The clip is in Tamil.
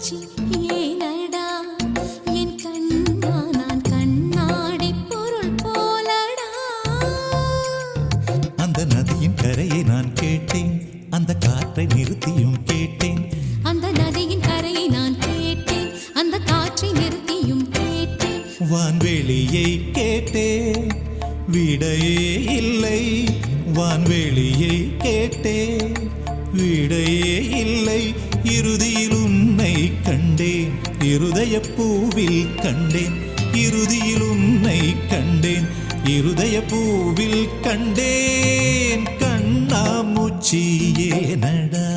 கண்ணாமூச்சி ஏனடா என் கண்ணா நான் கண்ணாடி பொருள் போலடா. அந்த நதியின் கரையை நான் கேட்டேன், அந்த காற்றை நிறுத்தியும் கேட்டேன். அந்த நதியின் கரையை நான் கேட்டேன், அந்த காற்றை நிறுத்தியும் கேட்டேன். வான்வெளியை கேட்டேன், விடையே இல்லை. வான்வெளியை கேட்டேன், விடையே இல்லை. இறுதியில் உன்னை கண்டேன், இருதய பூவில் கண்டேன். இறுதியில் உன்னை கண்டேன், இருதய பூவில் கண்டேன். கண்ணாமூச்சி ஏனடா.